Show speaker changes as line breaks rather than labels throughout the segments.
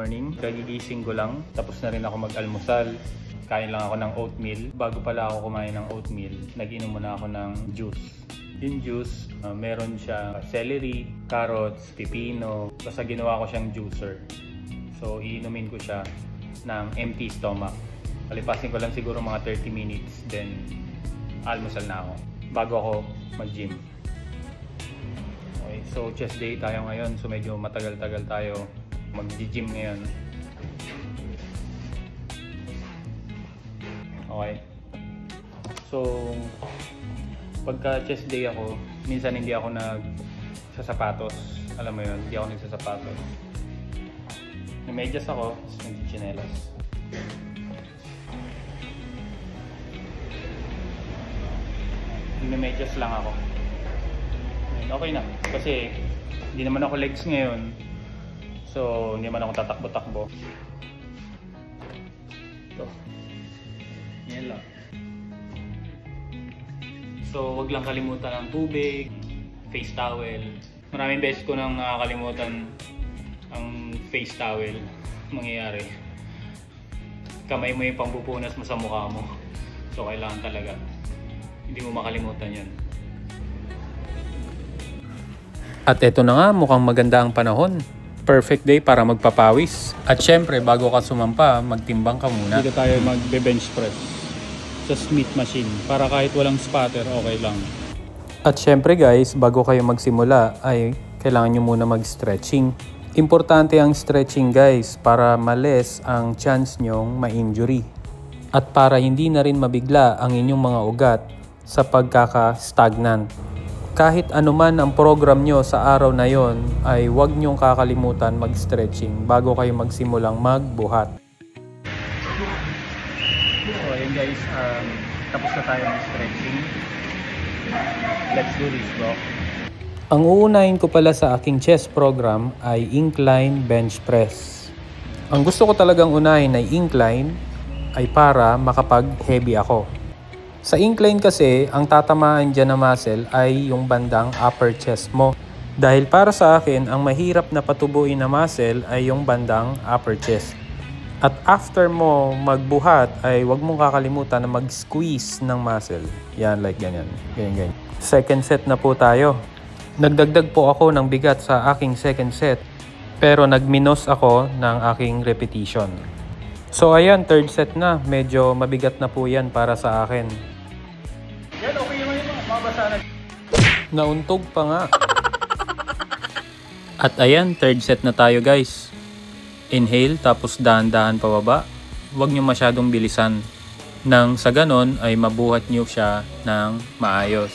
morning. Kagigising ko lang. Tapos na rin ako mag-almusal. Kain lang ako ng oatmeal. Bago pala ako kumain ng oatmeal, nag-inom muna ako ng juice. Yung juice, meron siya celery, carrots, pipino. Basta ginawa ko siyang juicer. So, iinumin ko siya ng empty stomach. Palipasin ko lang siguro mga 30 minutes. Then, almusal na ako. Bago ako mag-gym. Okay, so chest day tayo ngayon. So, medyo matagal-tagal tayo mag-gym ngayon. Okay. So, pagka chest day ako, minsan hindi ako nagsasapatos. Alam mo yun, hindi ako nagsasapatos. Namedyas ako, tapos nagchichinelas. Namedyas lang ako. Okay na, kasi hindi naman ako legs ngayon. So, hindi naman ako tatakbo-takbo. Ito. Yan lang. So, wag lang kalimutan ng tubig, face towel. Maraming beses ko nang nakakalimutan ang face towel. Mangyayari, kamay mo yung pampupunas mo sa mukha mo. So, kailangan talaga. Hindi mo makalimutan yan. At eto na nga, mukhang maganda ang panahon. Perfect day para magpapawis. At syempre, bago ka sumampa, magtimbang ka muna. Dito tayo magbe-bench press sa Smith machine para kahit walang spatter, okay lang. At syempre guys, bago kayo magsimula ay kailangan nyo muna mag-stretching. Importante ang stretching guys para ma-less ang chance nyong ma-injury. At para hindi na rin mabigla ang inyong mga ugat sa pagkaka-stagnant. Kahit anuman ang program nyo sa araw na yon ay huwag nyong kakalimutan mag-stretching bago kayo magsimulang magbuhat. So ayun guys, tapos na tayo ng stretching. Let's do this bro. Ang uunahin ko pala sa aking chest program ay incline bench press. Ang gusto ko talagang unahin ay incline ay para makapag-heavy ako. Sa incline kasi, ang tatamaan dyan na muscle ay yung bandang upper chest mo. Dahil para sa akin, ang mahirap na patubuin na muscle ay yung bandang upper chest. At after mo magbuhat ay huwag mong kakalimutan na mag-squeeze ng muscle. Yan, like ganyan. Ganyan. Second set na po tayo. Nagdagdag po ako ng bigat sa aking second set. Pero nagminos ako ng aking repetition. So ayan, third set na. Medyo mabigat na po yan para sa akin. Yan, okay naman yun. Mabasa na. Nauntog pa nga. At ayan, third set na tayo guys. Inhale, tapos dahan-dahan pababa. Huwag nyo masyadong bilisan. Nang sa ganon ay mabuhat nyo siya ng maayos.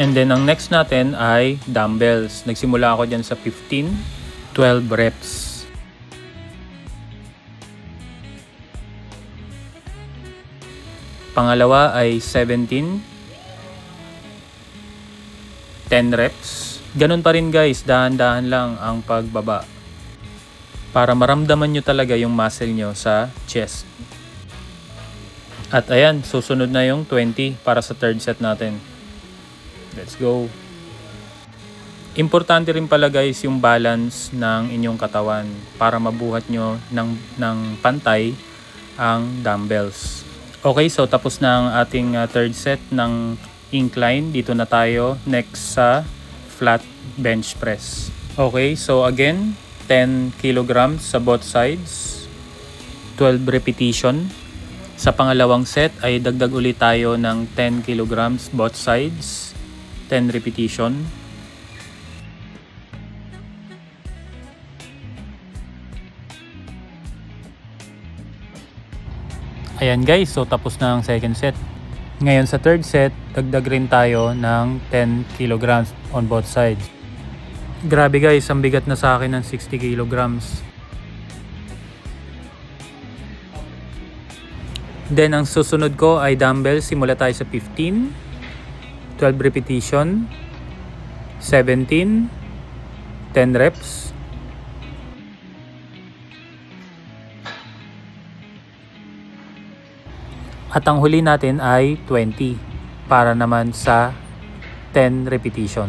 And then ang next natin ay dumbbells. Nagsimula ako dyan sa 15, 12 reps. Pangalawa ay 17, 10 reps. Ganun pa rin guys, dahan-dahan lang ang pagbaba. Para maramdaman nyo talaga yung muscle nyo sa chest. At ayan, susunod na yung 20 para sa third set natin. Let's go. Importante rin pala guys yung balance ng inyong katawan para mabuhat nyo ng pantay ang dumbbells. Okay, so tapos na ang ating third set ng incline. Dito na tayo next sa flat bench press. Okay, so again, 10 kilograms sa both sides. 12 repetition. Sa pangalawang set ay dagdag ulit tayo ng 10 kilograms both sides. 10 repetition. Ayan guys, so tapos na ang second set. Ngayon sa third set, dagdag rin tayo ng 10 kilograms on both sides. Grabe guys, ang bigat na sa akin ng 60 kilograms. Then ang susunod ko ay dumbbells. Simula tayo sa 15, 12 repetition, 17, 10 reps. At ang huli natin ay 20 para naman sa 10 repetition.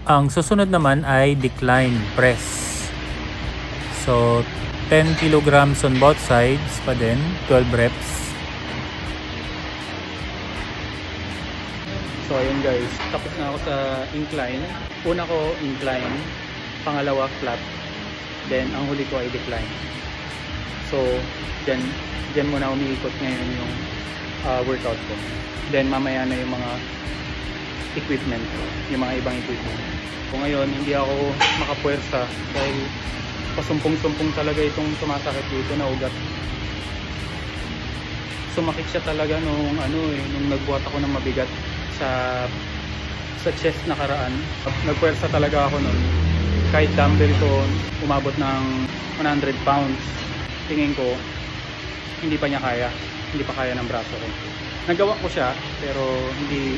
Ang susunod naman ay decline press. So 10 kilograms on both sides pa din, 12 reps. So ayun guys, tapos na ako sa incline. Una ko incline, pangalawa flat, then ang huli ko ay decline. So then dyan muna umiikot ngayon yung workout ko. Then mamaya na yung mga equipment, yung mga ibang equipment. So ngayon hindi ako makapuwersa dahil pasumpong-sumpong talaga itong sumasakit dito na ugat. Sumakit siya talaga nung nung nagbuhat ako ng mabigat sa chest nakaraan. Nagpuwersa talaga ako nun. Kahit dumbbell ko umabot ng 100 pounds, tingin ko hindi pa niya kaya. Hindi pa kaya ng braso ko. Nagawa ko siya pero hindi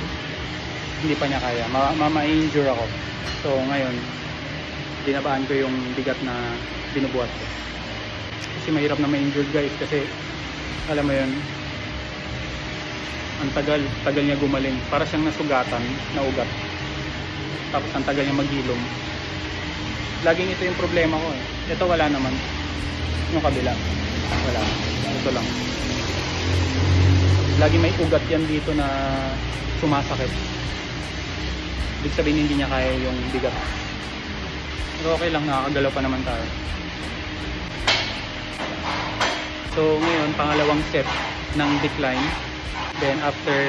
pa niya kaya. Ma-injure ako. So ngayon dinabaan ko yung bigat na binubuhat ko. Kasi mahirap na ma-injured guys kasi alam mo yun, ang tagal niya gumaling. Para siyang nasugatan na ugat. Tapos ang tagal niya maghilom. Laging ito yung problema ko eh. Ito wala naman. Yung kabila wala. Ito lang. Lagi may ugat yan dito na sumasakit. Ibig sabihin hindi niya kaya yung bigat. Pero okay lang, nakakagalaw pa naman tayo. So ngayon, pangalawang set ng decline. Then after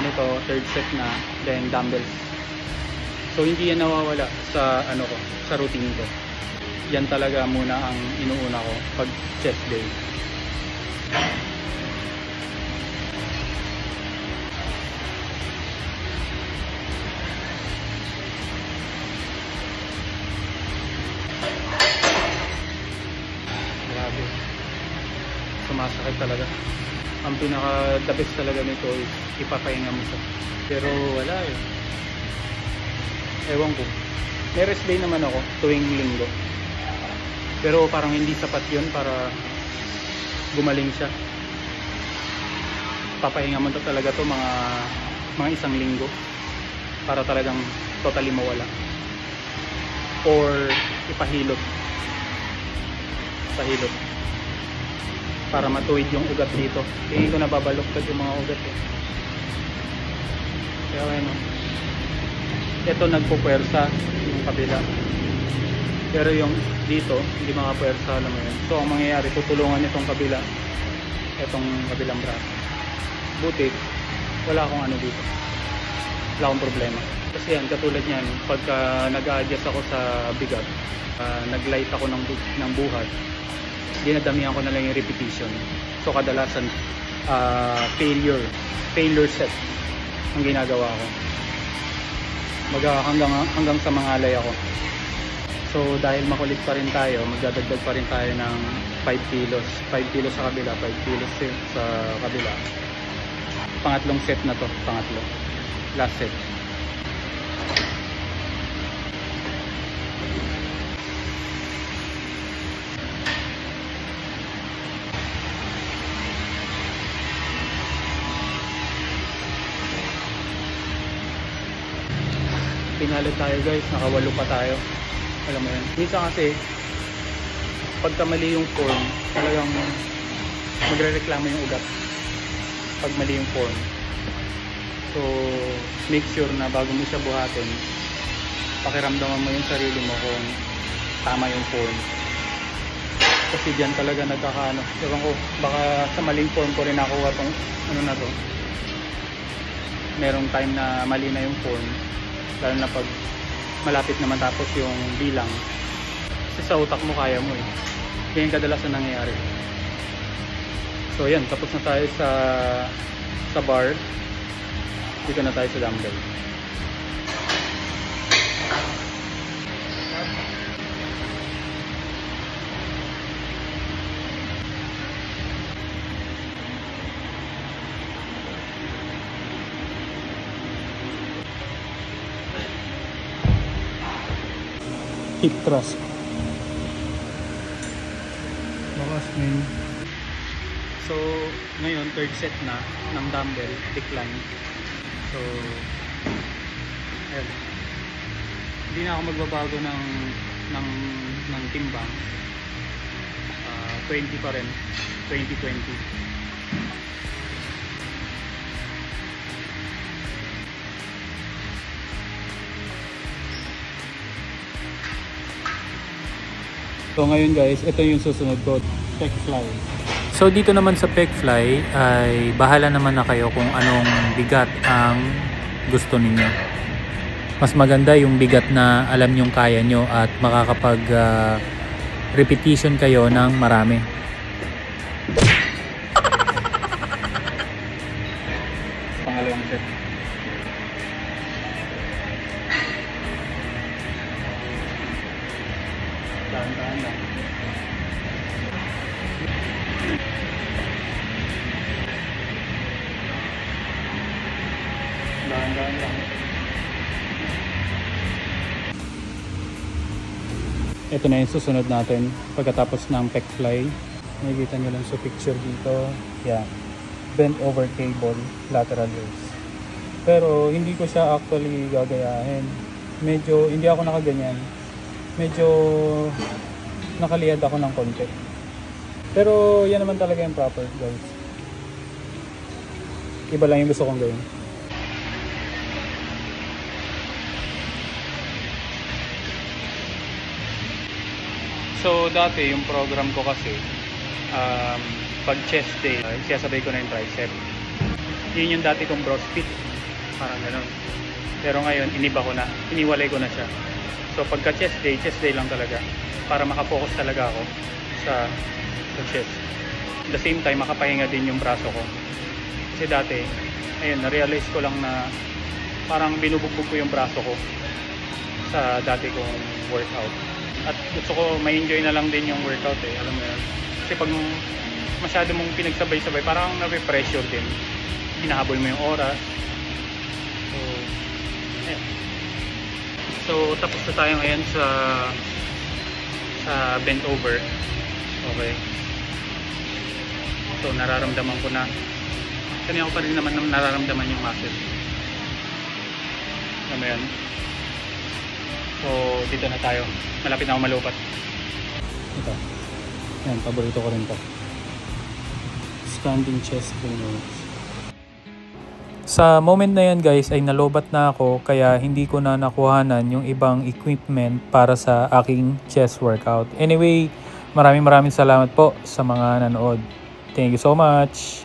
nito, third set na, then dumbbells. So hindi yan nawawala sa sa routine ko. Yan talaga muna ang inuuna ko pag chest day. Sumasakit talaga. Ang pinaka the best talaga nito is ipapahinga mo siya. Pero wala eh. Ewan ko. May rest day naman ako tuwing linggo. Pero parang hindi sapat yun para gumaling siya. Papahinga mo talaga to mga isang linggo para talagang totally mawala. Or ipahilot. Pahilot. Para matuwid yung ugat dito. Tingin ko nababaluktot yung mga ugat eh. Kaya ano, ito nagpupuwersa yung kabila. Pero yung dito hindi makapuwersa, alam mo yun. So ang mangyayari, tutulungan itong kabila, itong kabilang braso. Buti wala akong dito, wala akong problema. Kasi yan, katulad yan, pagka nag-a-adjust ako sa bigat, nag-light ako ng buhat, dinadamihan ko na lang yung repetition. So kadalasan failure set ang ginagawa ko. Hanggang sa mangalay ako. So dahil makulit pa rin tayo, magdadagdag pa rin tayo ng 5 kilos. 5 kilos sa kabila, 5 kilos sa kabila. Pangatlong set na to, pangatlo. Last set. Pinalo tayo guys, nakawalo pa tayo. Alam mo yun. Minsan kasi pagka mali yung form, talagang magre-reklamo yung ugat pag mali yung form. So make sure na bago mo siya buhatin, pakiramdaman mo yung sarili mo kung tama yung form. Kasi dyan talaga nagkakaano. Ewan ko, baka sa maling form ko rin nakuha tong na to. Merong time na mali na yung form, lalo na pag malapit naman tapos yung bilang. Kasi sa utak mo kaya mo eh. Ganyan kadalasan nangyayari. So yan, tapos na tayo sa bar. Dito na tayo sa dumbbell. Hip thrust. Bakas ngayon. So, ngayon, third set na ng dumbbell, decline. So, ayun. hindi na ako magbabago ng timbang. 20 pa rin, 2020. So ngayon guys, ito yung susunod ko, PECFly. So dito naman sa PECFly ay bahala naman na kayo kung anong bigat ang gusto ninyo. Mas maganda yung bigat na alam nyong kaya nyo at makakapag repetition kayo ng marami. Pangalawang set. Dahan-dahan lang. Dahan-dahan lang. Ito na yung susunod natin pagkatapos ng PECFly. Nakikita nyo lang sa picture dito. Yeah. Bent over cable, lateral raise. Pero hindi ko siya actually gagayahin. Medyo, hindi ako nakaganyan. Medyo nakaliyad ako ng konti. Pero yan naman talaga yung proper, guys. Iba lang yung gusto kong gawin. So dati yung program ko kasi pag chest day, siyasabay ko na yung tricep. Yun yung dati kong bro split, parang gano'n. Pero ngayon iniba ko na, iniwalay ko na siya. So pagka chest day lang talaga, para makapokus talaga ako sa chest. At the same time makapahinga din yung braso ko. Kasi dati, ayun, na-realize ko lang na parang binubugbog ko yung braso ko sa dati kong workout. At gusto ko ma-enjoy na lang din yung workout alam mo yun. Kasi pag masyado mong pinagsabay-sabay, parang na-pressure din. Hinahabol mo yung oras. So, ayan. So, tapos na tayo ngayon sa bent over. Okay. So, nararamdaman ko na. Kanina ko pa rin naman nararamdaman yung muscle. Alam mo yun. So, dito na tayo. Malapit na ako malupat. Ito. Yan, paborito ko rin to. Standing chest trainers. Sa moment na yan guys ay nalobat na ako kaya hindi ko na nakuhanan yung ibang equipment para sa aking chest workout. Anyway, maraming salamat po sa mga nanood. Thank you so much.